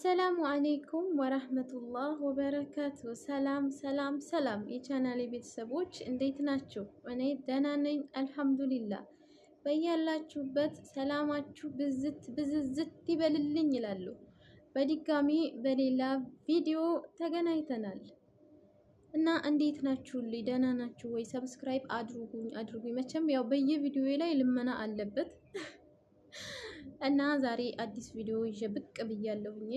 ሰላሙ አሌይኩም ወራህመቱላህ ወበረካቱ። ሰላም ሰላም ሰላም የቻናሌ ቤተሰቦች እንዴት ናችሁ? እኔ ደህና ነኝ አልሐምዱሊላህ። በያላችሁበት ሰላማችሁ ብዝት ብዝዝት ይበልልኝ ይላሉ። በድጋሚ በሌላ ቪዲዮ ተገናኝተናል እና እንዴት ናችሁልኝ? ደህና ናችሁ ወይ? ሰብስክራይብ አድርጉኝ። መቼም ያው በየቪዲዮ ላይ ልመና አለበት እና ዛሬ አዲስ ቪዲዮ ይዤ ብቅ ብያለሁኝ።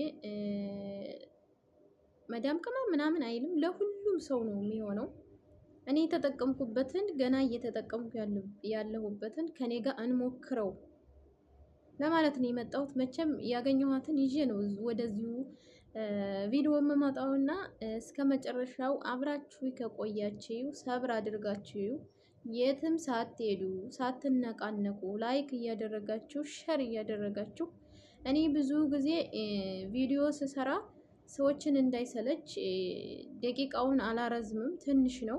መዳም ቅመም ምናምን አይልም፣ ለሁሉም ሰው ነው የሚሆነው። እኔ የተጠቀምኩበትን ገና እየተጠቀምኩ ያለሁበትን ከኔ ጋር እንሞክረው ለማለት ነው የመጣሁት። መቼም ያገኘኋትን ይዤ ነው ወደዚሁ ቪዲዮ የምመጣውና እስከ መጨረሻው አብራችሁ ከቆያችሁ ሰብር አድርጋችሁ የትም ሳትሄዱ ሳትነቃነቁ ላይክ እያደረጋችሁ ሸር እያደረጋችሁ እኔ ብዙ ጊዜ ቪዲዮ ስሰራ ሰዎችን እንዳይሰለች ደቂቃውን አላረዝምም፣ ትንሽ ነው።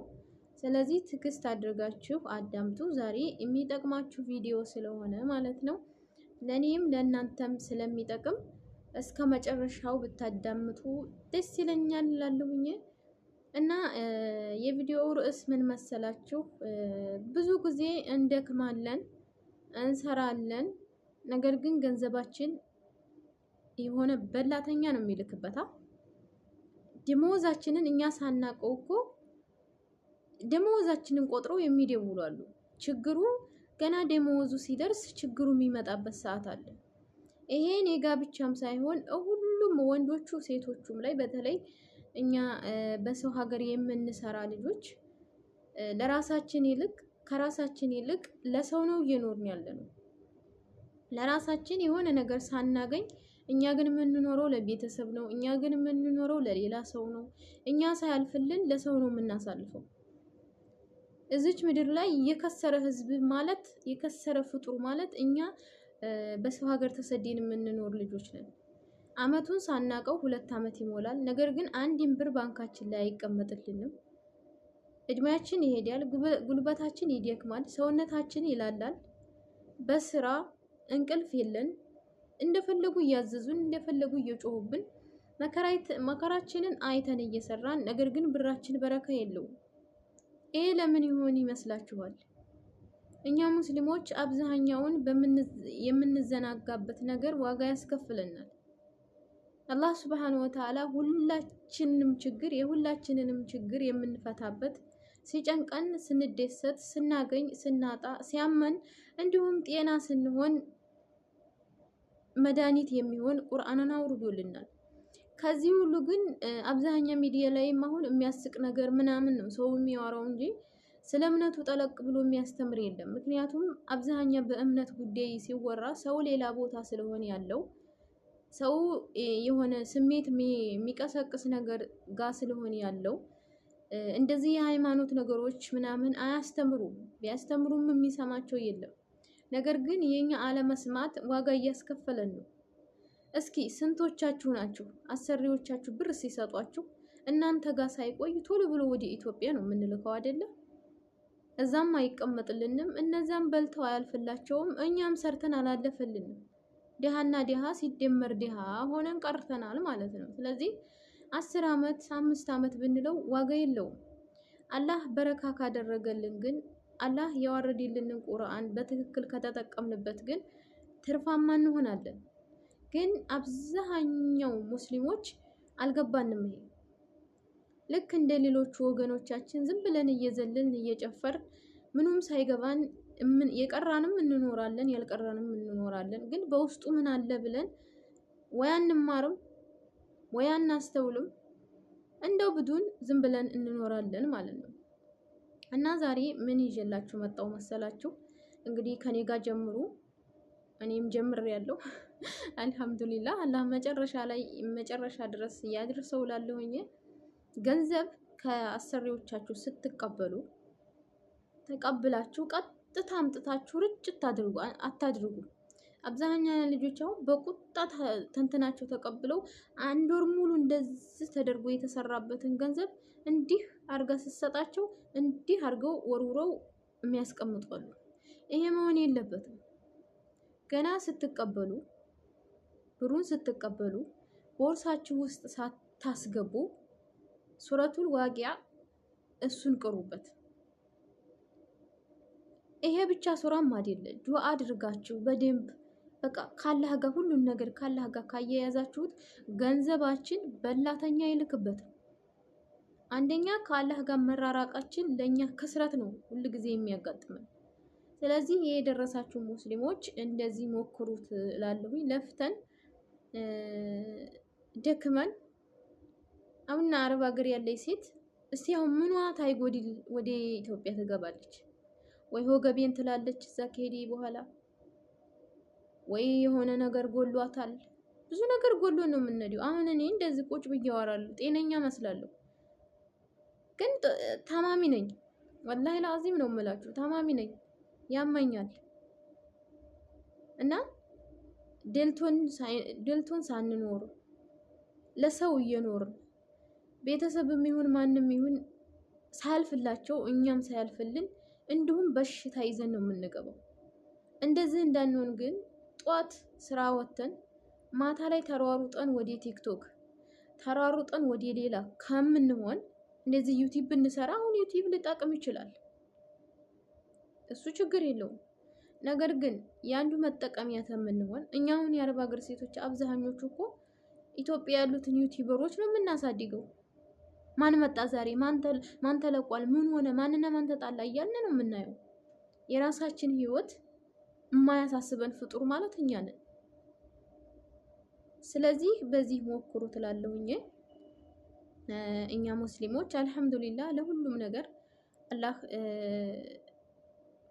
ስለዚህ ትዕግስት አድርጋችሁ አዳምጡ። ዛሬ የሚጠቅማችሁ ቪዲዮ ስለሆነ ማለት ነው፣ ለእኔም ለእናንተም ስለሚጠቅም እስከ መጨረሻው ብታዳምጡ ደስ ይለኛል እላለሁኝ። እና የቪዲዮው ርዕስ ምን መሰላችሁ? ብዙ ጊዜ እንደክማለን፣ እንሰራለን፣ ነገር ግን ገንዘባችን የሆነ በላተኛ ነው የሚልክበታ። ደሞዛችንን እኛ ሳናቀው እኮ ደሞዛችንን ቆጥረው የሚደውሉ አሉ። ችግሩ ገና ደሞዙ ሲደርስ ችግሩ የሚመጣበት ሰዓት አለ። ይሄ እኔ ጋ ብቻም ሳይሆን ሁሉም ወንዶቹ ሴቶቹም ላይ በተለይ እኛ በሰው ሀገር የምንሰራ ልጆች ለራሳችን ይልቅ ከራሳችን ይልቅ ለሰው ነው እየኖርን ያለ ነው። ለራሳችን የሆነ ነገር ሳናገኝ እኛ ግን የምንኖረው ለቤተሰብ ነው። እኛ ግን የምንኖረው ለሌላ ሰው ነው። እኛ ሳያልፍልን ለሰው ነው የምናሳልፈው። እዚች ምድር ላይ የከሰረ ህዝብ ማለት የከሰረ ፍጡር ማለት እኛ በሰው ሀገር ተሰደን የምንኖር ልጆች ነን። አመቱን ሳናቀው 2 አመት ይሞላል። ነገር ግን አንድም ብር ባንካችን ላይ አይቀመጥልንም። እድሜያችን ይሄዳል፣ ጉልበታችን ይደክማል፣ ሰውነታችን ይላላል። በስራ እንቅልፍ የለን፣ እንደፈለጉ እያዘዙን እንደፈለጉ እየጮሁብን መከራችንን አይተን እየሰራን ነገር ግን ብራችን በረካ የለውም። ይሄ ለምን ይሆን ይመስላችኋል? እኛ ሙስሊሞች አብዛኛውን የምንዘናጋበት ነገር ዋጋ ያስከፍለናል። አላህ ሱብሃነሁ ወተዓላ የሁላችንንም ችግር የምንፈታበት ሲጨንቀን፣ ስንደሰት፣ ስናገኝ፣ ስናጣ፣ ሲያመን እንዲሁም ጤና ስንሆን መድኃኒት የሚሆን ቁርአንን አውርዶልናል። ከዚህ ሁሉ ግን አብዛኛ ሚዲያ ላይም አሁን የሚያስቅ ነገር ምናምን ነው ሰው የሚያወራው እንጂ ስለ እምነቱ ጠለቅ ብሎ የሚያስተምር የለም። ምክንያቱም አብዛኛ በእምነት ጉዳይ ሲወራ ሰው ሌላ ቦታ ስለሆነ ያለው ሰው የሆነ ስሜት የሚቀሰቅስ ነገር ጋር ስለሆነ ያለው እንደዚህ የሃይማኖት ነገሮች ምናምን አያስተምሩም። ቢያስተምሩም የሚሰማቸው የለም። ነገር ግን የኛ አለመስማት ዋጋ እያስከፈለን ነው። እስኪ ስንቶቻችሁ ናችሁ አሰሪዎቻችሁ ብር ሲሰጧችሁ እናንተ ጋር ሳይቆይ ቶሎ ብሎ ወደ ኢትዮጵያ ነው የምንልከው አይደለም? እዛም አይቀመጥልንም። እነዛም በልተው አያልፍላቸውም። እኛም ሰርተን አላለፈልንም። ድሃና ድሃ ሲደመር ድሃ ሆነን ቀርተናል ማለት ነው። ስለዚህ 10 አመት 5 አመት ብንለው ዋጋ የለውም። አላህ በረካ ካደረገልን ግን አላህ ያወረደልንን ቁርአን በትክክል ከተጠቀምንበት ግን ትርፋማ እንሆናለን። ግን አብዛኛው ሙስሊሞች አልገባንም። ይሄ ልክ እንደ ሌሎቹ ወገኖቻችን ዝም ብለን እየዘልን እየጨፈር ምኑም ሳይገባን የቀራንም እንኖራለን፣ ያልቀራንም እንኖራለን። ግን በውስጡ ምን አለ ብለን ወይ አንማርም ወይ አናስተውልም። እንደው ብዱን ዝም ብለን እንኖራለን ማለት ነው። እና ዛሬ ምን ይዤላችሁ መጣው መሰላችሁ? እንግዲህ ከኔ ጋር ጀምሩ፣ እኔም ጀምሬያለሁ። አልሐምዱሊላህ አላህ መጨረሻ ድረስ ያድርሰው እላለሁኝ። ገንዘብ ከአሰሪዎቻችሁ ስትቀበሉ ተቀብላችሁ ቀጥታ አምጥታችሁ ርጭት አታድርጉ። አብዛኛው ልጆች አሁን በቁጣ ተንትናቸው ተቀብለው 1 ወር ሙሉ እንደዚህ ተደርጎ የተሰራበትን ገንዘብ እንዲህ አርጋ ስትሰጣቸው እንዲህ አርገው ወርውረው የሚያስቀምጣሉ። ይሄ መሆን የለበትም። ገና ስትቀበሉ ብሩን ስትቀበሉ ቦርሳችሁ ውስጥ ሳታስገቡ ሱረቱል ዋቂዓ እሱን ቅሩበት። ይሄ ብቻ ሱራም አይደለ፣ ዱዓ አድርጋችሁ በደንብ በቃ ካላህ ጋር ሁሉን ነገር ካላህ ጋር ካያያዛችሁት ገንዘባችን በላተኛ አይልክበትም። አንደኛ ካላህ ጋር መራራቃችን ለኛ ክስረት ነው ሁሉ ጊዜ የሚያጋጥመን። ስለዚህ የደረሳችሁ ሙስሊሞች እንደዚህ ሞክሩት እላለሁኝ። ለፍተን ደክመን አሁን አረብ ሀገር ያለች ሴት እስቲ አሁን ምኗ ታይጎድል ወደ ኢትዮጵያ ትገባለች? ወይ ወገቤን ትላለች እዛ ከሄዲ በኋላ፣ ወይ የሆነ ነገር ጎሏታል። ብዙ ነገር ጎሎ ነው የምንሄደው። አሁን እኔ እንደዚህ ቁጭ ብዬ አወራለሁ፣ ጤነኛ መስላለሁ፣ ግን ታማሚ ነኝ። ወላሂ ላዚም ነው የምላችሁ፣ ታማሚ ነኝ፣ ያመኛል። እና ደልቶን ሳንኖር ለሰው እየኖርን ቤተሰብም ይሁን ማንም ይሁን ሳያልፍላቸው እኛም ሳያልፍልን እንዲሁም በሽታ ይዘን ነው የምንገባው። እንደዚህ እንዳንሆን ግን ጧት ስራ ወተን ማታ ላይ ተሯሩጠን ወደ ቲክቶክ ተሯሩጠን ወደ ሌላ ከምንሆን እንደዚህ ዩቲዩብ ብንሰራ፣ አሁን ዩቲዩብ ሊጠቅም ይችላል፣ እሱ ችግር የለውም። ነገር ግን ያንዱ መጠቀሚያ ተምንሆን እኛ አሁን የአረብ ሀገር ሴቶች አብዛኞቹ እኮ ኢትዮጵያ ያሉትን ዩቲዩበሮች ነው የምናሳድገው። ማን መጣ ዛሬ፣ ማን ተለቋል፣ ምን ሆነ፣ ማንና ማን ተጣላ እያልን ነው የምናየው። የራሳችን ህይወት የማያሳስበን ፍጡር ማለት እኛ ነን። ስለዚህ በዚህ ሞክሩ ትላለሁኝ። እኛ ሙስሊሞች አልሐምዱሊላህ ለሁሉም ነገር አላህ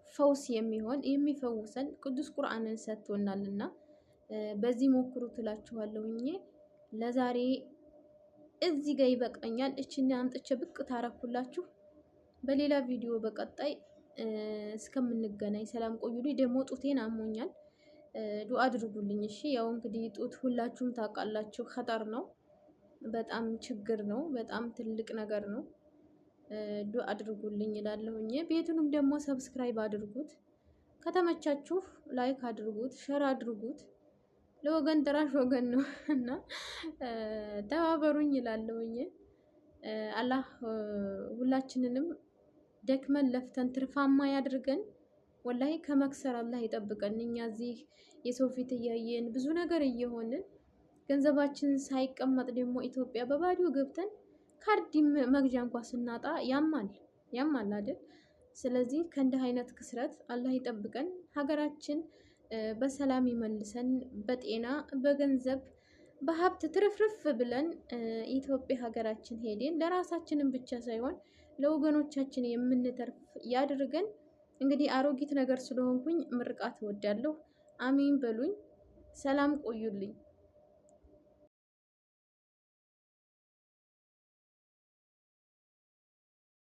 ፈውስ የሚሆን የሚፈውሰን ቅዱስ ቁርአንን ሰጥቶናልና በዚህ ሞክሩ ትላችኋለሁኝ። ለዛሬ እዚህ ጋር ይበቃኛል። እቺን አምጥቼ ብቅ ታረኩላችሁ። በሌላ ቪዲዮ በቀጣይ እስከምንገናኝ ሰላም ቆዩልኝ። ደግሞ ጡቴን አሞኛል፣ ዱአ አድርጉልኝ እሺ። ያው እንግዲህ ጡት ሁላችሁም ታውቃላችሁ፣ ኸጠር ነው፣ በጣም ችግር ነው፣ በጣም ትልቅ ነገር ነው። ዱአ አድርጉልኝ እላለሁኝ። ቤቱንም ደግሞ ሰብስክራይብ አድርጉት፣ ከተመቻችሁ ላይክ አድርጉት፣ ሸር አድርጉት። ለወገን ደራሽ ወገን ነው እና ተባበሩኝ እላለሁኝ። አላህ ሁላችንንም ደክመን ለፍተን ትርፋማ ያድርገን። ወላሂ ከመክሰር አላህ ይጠብቀን። እኛ እዚህ የሰው ፊት እያየን ብዙ ነገር እየሆንን ገንዘባችን ሳይቀመጥ ደግሞ ኢትዮጵያ በባዶ ገብተን ካርድ መግዣ እንኳን ስናጣ ያማል አይደል? ስለዚህ ከእንዲህ አይነት ክስረት አላህ ይጠብቀን። ሀገራችን በሰላም ይመልሰን፣ በጤና በገንዘብ በሀብት ትርፍርፍ ብለን ኢትዮጵያ ሀገራችን ሄደን ለራሳችንን ብቻ ሳይሆን ለወገኖቻችን የምንተርፍ ያድርገን። እንግዲህ አሮጊት ነገር ስለሆንኩኝ ምርቃት እወዳለሁ። አሚን በሉኝ። ሰላም ቆዩልኝ።